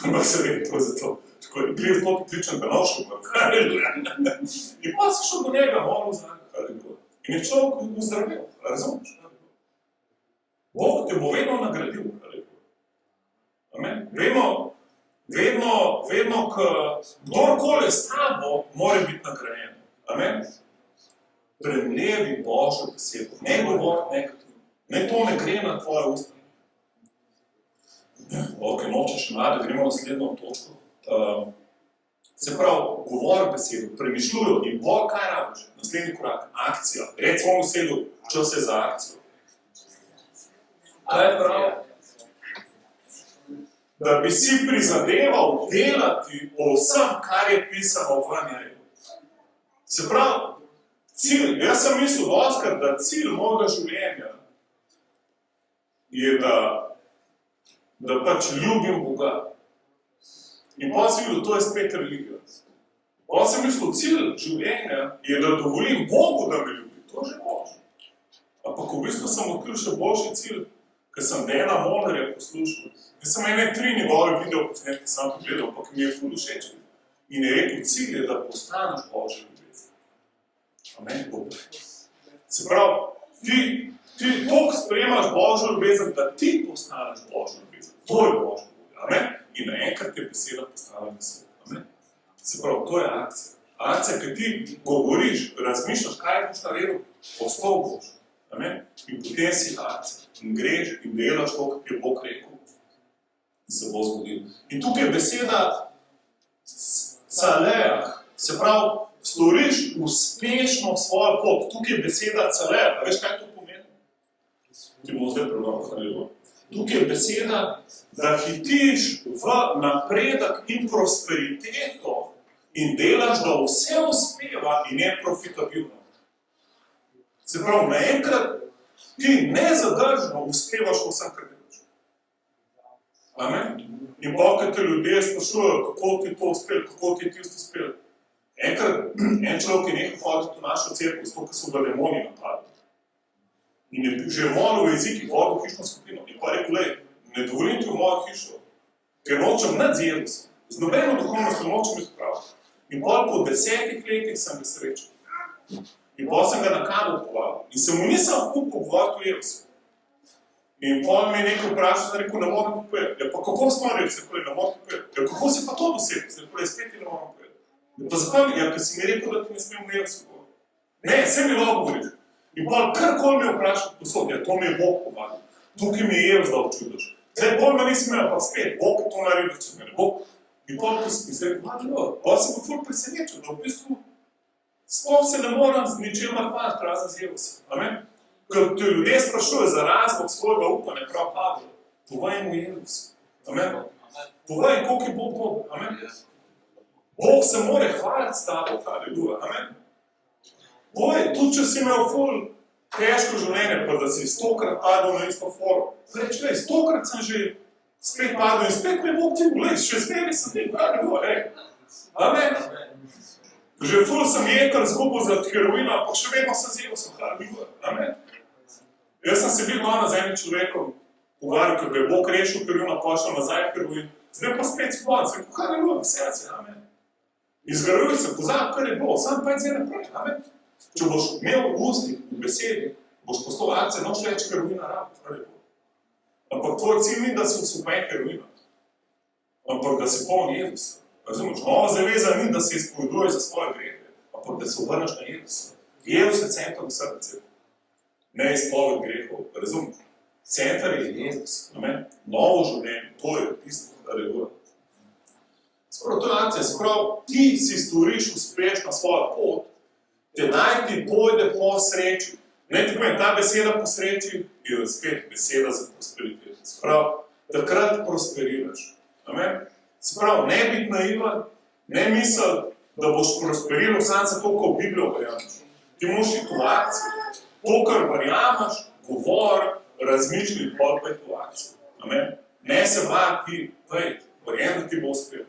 Ampak se vem, to je zato. Glih za to te kličem, da nošel, in pa si šel do njega, molil za njega. In je človek uzdravil, razumeš? Bog te bo vedno nagradil. Amen. Vedno, kdorkoli s tabo, mora biti nagrajen. Amen. Premlevi Božjo besedo. Ne govoriti negativno. Ne to ne gre na tvoje usta. Ok, noče še mlade, gremo na naslednjo točko. Se pravi, govor besedo, premišljujo in bolj kaj rabiš. Naslednji korak, akcija. Recimo v sedu, čas je za akcijo. Kaj je prav? Da bi si prizadeval delati o vsem, kar je pisano v njej. Se pravi, cilj, jaz sem mislil doskrat, da cilj mojega življenja je, da pač ljubim Boga. In pa sem videl, to je spet religija. Pa sem mislil, cilj življenja je, da dovolim Bogu, da me ljubi. To je že Božje. Ampak v bistvu sem odkril še boljši cilj, ker sem Dana Molnarja poslušal. Jaz sem ene 3 njegove video posnetke sam pogledal, ampak mi je ful všeč. In je rekel, cilj je, da postaneš Božja ljubezen. Amen, Bog. Se pravi, ti toliko sprejemaš Božjo ljubezen, da ti postaneš Božja ljubezen. To je Božja ljubezen. Amen. In naenkrat je beseda postala beseda. Amen. Se pravi, to je akcija. Akcija, ki ti govoriš, razmišljaš, kaj boš naredil, postal boš. Amen. In potem si akcija. In greš in delaš to, kar je Bog rekel. In se bo zgodilo. In tukaj je beseda caleah. Se pravi, storiš uspešno svojo pot. Tukaj je beseda caleah. Veš, kaj to pomeni? Ti bomo zdaj prebrali. Tukaj je beseda, da hitiš v napredek in prosperiteto in delaš, da vse uspeva in je profitabilno. Se pravi, naenkrat ti nezadržno uspevaš vsem, kar delaš. Amen? In pa, kad te ljudje sprašujejo, kako ti to uspel, kako ti tisto uspel. Enkrat, en človek je nekaj hodil v našo cerkev, zato, ker so ga demoni napadli. In je že molil v jeziki, vodil v hišno skupino. In pa rekel, lej, ne dovolim ti v mojo hišo, ker nočem nad z Jezusom. Z nobeno duhovnostjo nočem izpraviti. In pa po 10 letih sem ga srečal. In pa sem ga na kavo povabil. In se mu nisem upal govoriti o Jezusu. In pa mi je nekaj vprašal, sem rekel, ne morem povedati. Ja, pa kako smo rekli, se rekel, ne morem povedati. Ja, kako si pa to dosegel? Se rekel, spet ti ne morem povedati. Ja, pa zakaj? Ja, ker si mi rekel, da ti ne smem v Jezusu govoriti. Ne, vse mi lahko govoriš. In pa karkoli me vprašal, posod, ja, to mi je Bog pomagal. Tukaj mi je Jevs dal čudež. Zdaj, pojma nisem imel, pa spet, Bog je to naredil, če me ne Bog. In pa sem rekel, pa sem ga ful presenečil, da v bistvu sploh se ne moram z ničemer hvaliti, razen z Jevsom. Amen? Ker te ljudje sprašujejo za razlog svojega upanja, prav Pavel, povej mu Jevs. Amen. Povej, koliko je Bog dober. Amen. Bog se more hvaliti s tabo, haleluja. Amen. Povej, tudi če si imel ful težko življenje, pa da si 100-krat padel na isto foro. Reč, 100-krat sem že spet padel in spet me Bog ti vgled, še zmeri sem ti, haleluja. Amen. Že ful sem jekel zgubil za heroina, pa še vedno sem zelo sem haleluja. Amen. Jaz sem se bil malo z enim človekom pogovarjal, ker bi Bog rešil heroina, pošel nazaj heroin. Zdaj pa spet spovan, sem rekel, haleluja, srce, amen. Izgaruj se, pozabi, kar je bilo, sam pa je zdaj naprej, amen. Če boš imel v ustih, v besedi, boš postal akcije, noč več heroina rabiti, ampak tvoj cilj ni, da si vsupen heroina, ampak da si poln Jezusa. Razumeš, nova zaveza ni, da se izpoveduješ za svoje grehe, ampak da se obrneš na Jezusa. Jezus je centrum srca, ne izpoved grehov, razumeš. Centar je Jezus, amen. Novo življenje, to je tisto, kar je bilo. Sprav, to je akcija, sprav, ti si storiš uspešno svojo pot, te naj ti pojde po sreči. Ne ti pomeni, ta beseda po sreči je spet beseda za prosperitet. Sprav, takrat prosperiraš, amen. Sprav, ne biti naivan, ne misel, da boš prosperiral sam za to, ko v Biblijo verjameš. Ti moraš iti v akcijo. To, kar verjameš, govor, razmišljaj, pa je to akcija. Amen. Ne se bati, verjam, da ti bo uspel.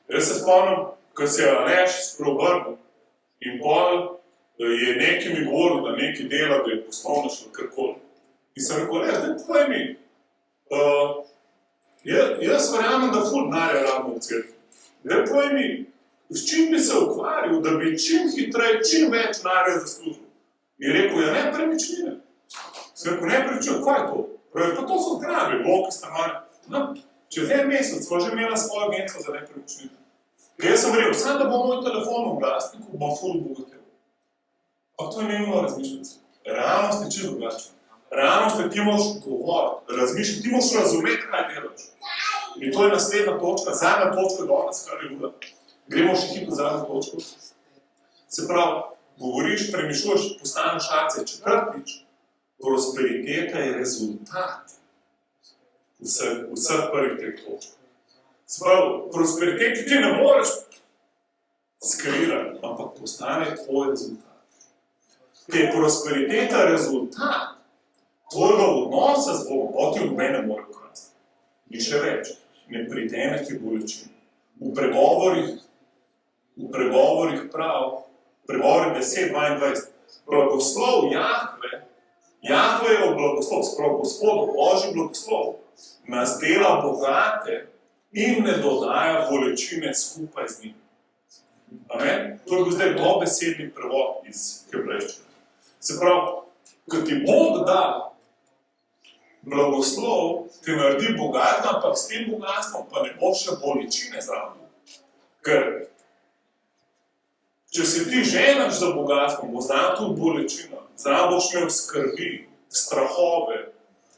Jaz se spomnim, ko se je Aleš spreobrnil in pol je nekaj mi govoril, da nekaj dela, da je poslovno šel karkoli. In sem rekel, Aleš, da povej mi, jaz verjamem, da ful denarja rabimo v cerkvi. Da povej mi, s čim bi se ukvarjal, da bi čim hitreje, čim več denarja zaslužil. In rekel, ja, nepremičnine. Sem rekel, nepremičnine, kaj je to? Pravi, pa to so zgradbe, bloki, stanovanja. No, čez en mesec sva že imela svojo agencijo za nepremičnine. Ker jaz sem rekel, sam da bo moj telefon v glasniku, bom ful obogatil. Pa to je neumno razmišljati. Realnost je čisto drugačna. Realnost je, ti moraš govoriti, razmišljati, ti moraš razumeti, kaj delaš. In to je naslednja točka, zadnja točka danes, kar je luda. Gremo še hitro zadnjo točko. Se pravi, govoriš, premišljuješ, postaneš akcija. Četrtič, prosperiteta je rezultat vseh prvih teh točk. Se pravi, prosperiteti ti ne moreš skreirati, ampak postane tvoj rezultat. Ker je prosperiteta rezultat tvojega odnosa z Bogom, o ti od mene mora ukrasti. In še več, ne pridene ti bolečine. V pregovorih prav, pregovori 10:22, blagoslov Jahve, Jahve je blagoslov, sprav Gospod, Božji blagoslov, nas dela bogate in ne dodaja bolečine skupaj z njim. Amen? To je bil zdaj dobesedni prevod iz hebrejščine. Se pravi, ko ti Bog da blagoslov, te naredi bogat, ampak s tem bogatstvom pa ne boš še bolečine zraven. Ker če se ti ženaš za bogatstvom, bo znam tudi bolečina. Znam boš imel skrbi, strahove,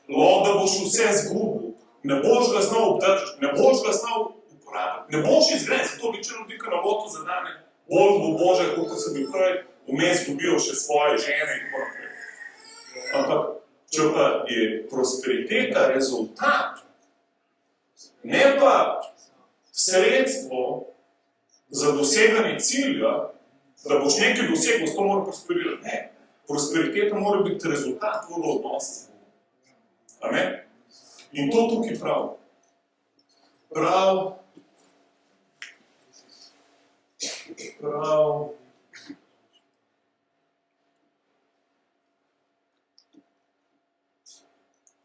da boš vse zgubil, ne boš ga znal obdržati, ne boš ga znal uporabiti, ne boš izgledati, zato bi če ljudi, ki na lotu zadane, bolj bo Bože, kot se bi prej vmes dobil še svoje žene in tako naprej. Ampak, če pa je prosperiteta rezultat, ne pa sredstvo za doseganje cilja, da boš nekaj dosegel, s to mora prosperirati. Ne, prosperiteta mora biti rezultat tvojega odnosa z Bogom. Amen? In to tukaj prav.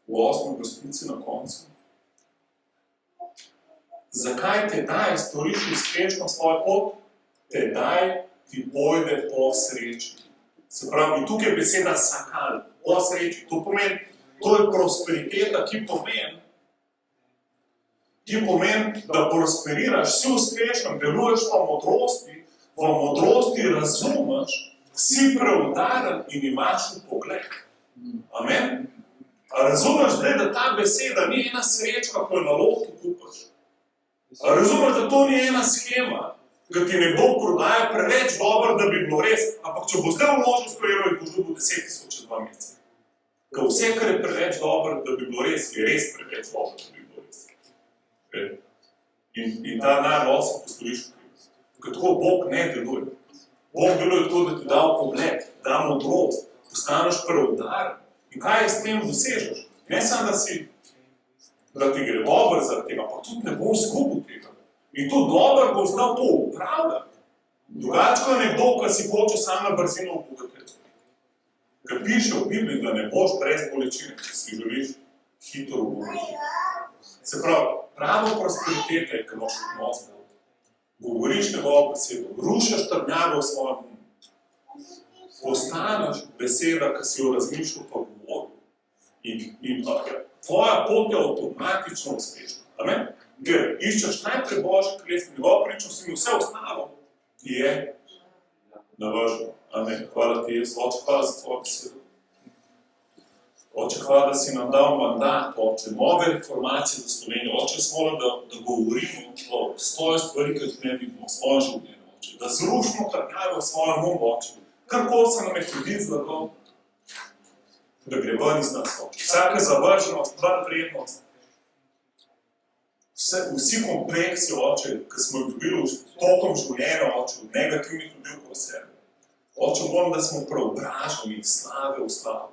V 8. vrstici na koncu. Zakaj tedaj storiš uspešno svojo pot? Tedaj ti pojde po sreči. Se pravi, in tukaj je beseda sakal, po sreči. To pomeni, to je prosperiteta, ki pomeni, da prosperiraš, si uspešen, deluješ v modrosti razumeš, si preudaren in imaš pogled. Amen? A razumeš, da ta beseda ni ena srečka, ko jo na lotu kupaš? A razumeš, da to ni ena schema, ki ti nekdo prodaja preveč dobro, da bi bilo res, ampak če bo zdaj vložil 100 evrov, boš dobil 10.000 čez 2 meseca. Ker vse, kar je preveč dobro, da bi bilo res, je res preveč dobro, da bi bilo res. Okay. In ta denar lahko si postoriš v krivost. Ker tako Bog ne deluje. Bog deluje tako, da ti da pogled, da modrost, postaneš preudaren. In kaj je s tem dosežeš? Ne samo, da ti gre dobro zaradi tega, pa tudi ne boš izgubil tega. In to dobro boš znal to upravljati. Drugače, ko je nekdo, ki si hoče sam na brzino obogatiti. Ker piše v Bibliji, da ne boš brez bolečine, če si želiš hitro obogatiti. Se pravi, pravo prosperiteta je, ko imaš odnos z Bogom. Govoriš njegovo besedo, rušiš trdnjave v svojem umu. Postaneš beseda, ki si jo razmišljal pa govoril. In tvoja pot je avtomatično uspešna. Amen? Ker iščeš najprej Božje kraljestvo, njegovo pričo si mi vse ostalo, ki je navrženo. Amen. Hvala ti, Jezus. Oče, hvala za tvojo besedo. Oče, hvala, da si nam dal mandat, Oče, nove reformacije za Slovenijo. Oče, smolim, da govorimo o svoje stvari, ki jih ne vidimo, o svoje življenje, Oče. Da zrušimo trdnjave v svojem umu, Oče. Karkoli se nam je hoditi zlato, da gre ven iz nas, Oče. Vsaka zavrženost, vrednost, vsi kompleksi, Oče, ki smo jih dobili v tokom življenja, Oče, od negativnih ljudi okoli sebe. Oče, molim, da smo preobraženi iz slave v slavu.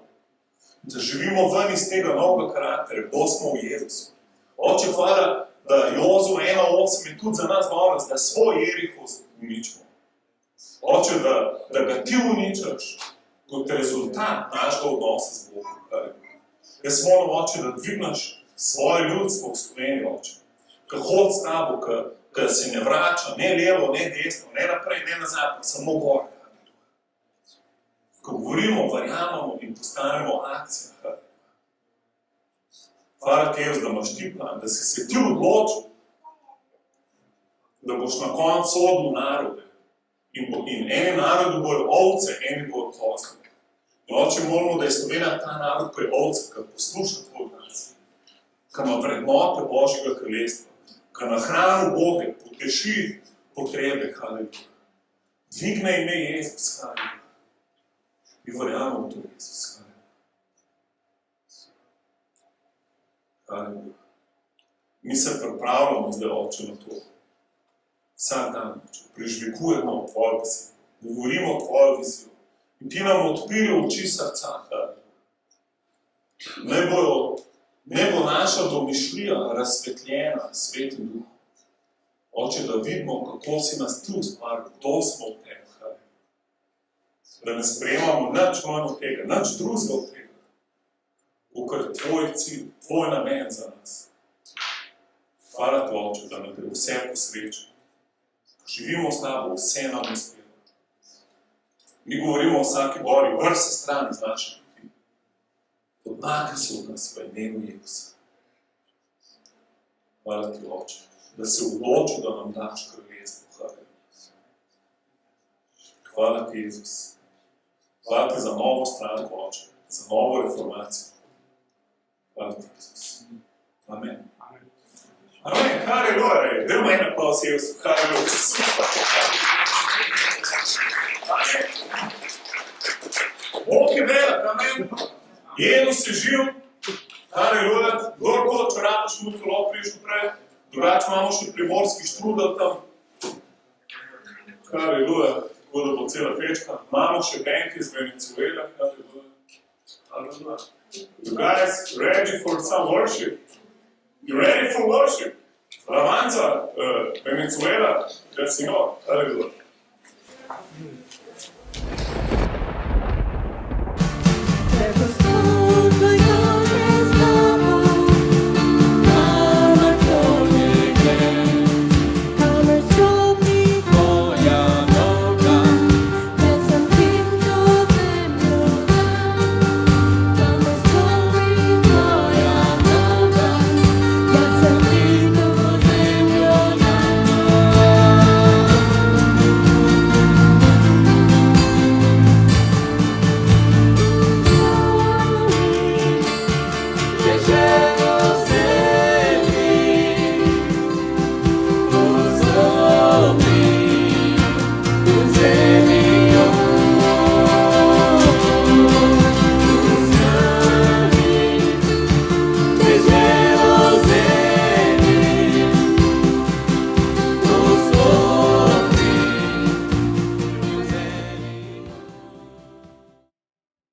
Da živimo ven iz tega novega karaktera, kdo smo v Jezusu. Oče, hvala, da Jozue 1.8 je tudi za nas danes, da svoj Jeriho uničimo. Oče, da ga ti uničaš kot rezultat našega odnosa z Bogom. Jaz molim, Oče, da dvignaš svoje ljudstvo v Sloveniji, Oče. Ki hodi s tabo, ki se ne vrača, ne levo, ne desno, ne naprej, ne nazaj, pa samo gor. Ko govorimo, verjamemo in postanemo akcija. Hvala ti, da imaš ti plan, da si se ti odločil, da boš na koncu sodil narode. In eni narodi bojo ovce, eni bojo kozli. In Oče, molimo, da je Slovenija ta narod, ki je ovce, ki posluša tvoj glas, ki ima vrednote Božjega kraljestva, ki nahrani Boge, poteši potrebe, haleluja. Dvigne ime Jezus, haleluja. Mi verjamemo v to, Jezus, haleluja. Mi se pripravljamo zdaj, Oče, na to. Vsak dan, Oče, prežvikujemo v tvojo besedo, govorimo o tvojo vizijo. In ti nam odpiri oči srca, haleluja. Naj bo naša domišljija razsvetljena svetim duhom. Oče, da vidimo, kako si nas ti ustvaril, kdo smo v tebi, haleluja. Da ne sprejemamo nič manj od tega, nič drugega od tega, kakor tvoj cilj, tvoj namen za nas. Hvala ti, Oče, da nam gre vse po sreči. Živimo s tabo, vse nam uspeva. Mi govorimo o vsaki gori, vrste strani z naše poti. Odmakni se od nas v imenu Jezusa. Hvala ti, Oče, da se odločil, da nam daš kraljestvo. Hvala ti, Jezus. Hvala ti za novo stranko, Oče, za novo reformacijo. Hvala ti, Jezus. Amen. Amen. Haleluja. Dajmo en aplauz Jezusu. Haleluja. Bog je velik. Amen. Jezus je živ. Haleluja. Kdorkoli, če rabiš mutko, lahko priješ naprej. Drugače imamo še primorski štrudel tam. Haleluja. Tako da bo cela fečka. Imamo še benke iz Venezuela. Haleluja. You guys ready for some worship? You ready for worship? Alabanza, Venezuela, del Señor. Haleluya. There was